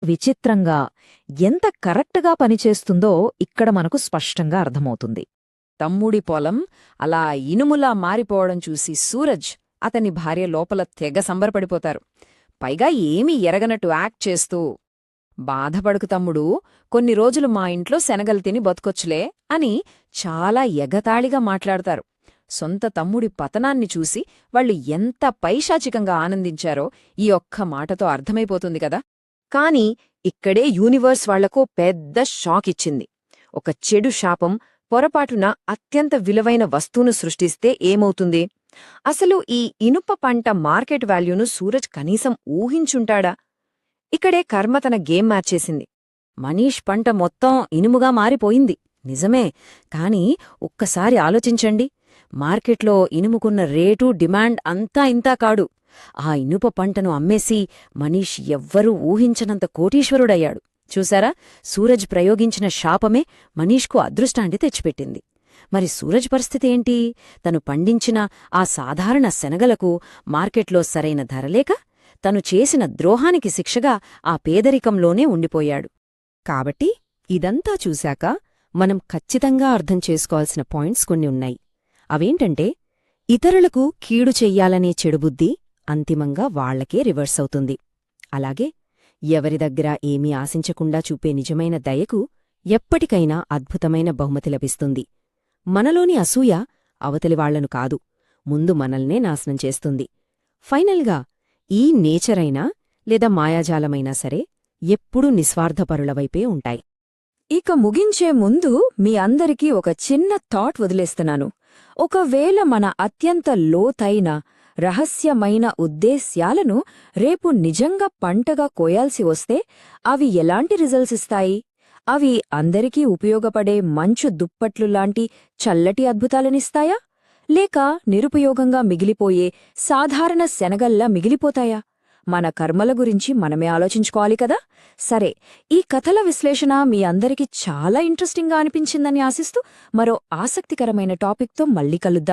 విచిత్రంగా ఎంత కరెక్ట్గా పనిచేస్తుందో ఇక్కడ మనకు స్పష్టంగా అర్థమవుతుంది. తమ్ముడి పొలం అలా ఇనుములా మారిపోవడం చూసి సూరజ్, అతని భార్య లోపల తెగ సంబరపడిపోతారు. పైగా ఏమీ ఎరగనట్టు యాక్ట్ చేస్తూ, బాధపడుకు తమ్ముడు, కొన్ని రోజులు మా ఇంట్లో శనగలు తిని బతుకొచ్చులే అని చాలా ఎగతాళిగా మాట్లాడతారు. సొంత తమ్ముడి పతనాన్ని చూసి వాళ్ళు ఎంత పైశాచికంగా ఆనందించారో ఈ ఒక్క మాటతో అర్థమైపోతుంది కదా. కాని ఇక్కడే యూనివర్స్ వాళ్లకో పెద్ద షాక్ ఇచ్చింది. ఒక చెడు శాపం పొరపాటున అత్యంత విలువైన వస్తువును సృష్టిస్తే ఏమవుతుంది? అసలు ఈ ఇనుప పంట మార్కెట్ వాల్యూను సూరజ్ కనీసం ఊహించుంటాడా? ఇక్కడే కర్మ తన గేమ్ మార్చేసింది. మనీష్ పంట మొత్తం ఇనుముగా మారిపోయింది నిజమే, కాని ఒక్కసారి ఆలోచించండి. మార్కెట్లో ఇనుముకున్న రేటు, డిమాండ్ అంతా ఇంతా కాడు. ఆ ఇనుప పంటను అమ్మేసి మనీష్ ఎవ్వరూ ఊహించనంత కోటీశ్వరుడయ్యాడు. చూసారా, సూరజ్ ప్రయోగించిన శాపమే మనీష్కు అదృష్టాన్ని తెచ్చిపెట్టింది. మరి సూరజ్ పరిస్థితి ఏంటి? తను పండించిన ఆ సాధారణ శనగలకు మార్కెట్లో సరైన ధరలేక తను చేసిన ద్రోహానికి శిక్షగా ఆ పేదరికంలోనే ఉండిపోయాడు. కాబట్టి ఇదంతా చూశాక మనం ఖచ్చితంగా అర్థం చేసుకోవాల్సిన పాయింట్స్ కొన్ని ఉన్నాయి. అవేంటంటే, ఇతరులకు కీడు చెయ్యాలనే చెడుబుద్ధి అంతిమంగా వాళ్లకే రివర్స్ అవుతుంది. అలాగే ఎవరి దగ్గర ఏమీ ఆశించకుండా చూపే నిజమైన దయకు ఎప్పటికైనా అద్భుతమైన బహుమతి లభిస్తుంది. మనలోని అసూయ అవతలివాళ్లను కాదు, ముందు మనల్నే నాశనం చేస్తుంది. ఫైనల్గా ఈ నేచరైనా లేదా మాయాజాలమైనా సరే ఎప్పుడూ నిస్వార్థపరులవైపే ఉంటాయి. ఇక ముగించే ముందు మీ అందరికీ ఒక చిన్న థాట్ వదిలేస్తున్నాను. ఒకవేళ మన అత్యంత లోతైన రహస్యమైన ఉద్దేశ్యాలను రేపు నిజంగా పంటగా కోయాల్సి వస్తే అవి ఎలాంటి రిజల్ట్స్ ఇస్తాయి? అవి అందరికీ ఉపయోగపడే మంచు దుప్పట్లులాంటి చల్లటి అద్భుతాలనిస్తాయా? లేక నిరుపయోగంగా మిగిలిపోయే సాధారణ శనగల్లా మిగిలిపోతాయా? మన కర్మల గురించి మనమే ఆలోచించుకోవాలి కదా. సరే, ఈ కథల విశ్లేషణ మీ అందరికీ చాలా ఇంట్రెస్టింగ్గా అనిపించిందని ఆశిస్తూ మరో ఆసక్తికరమైన టాపిక్తో మళ్ళీ కలుద్దాం.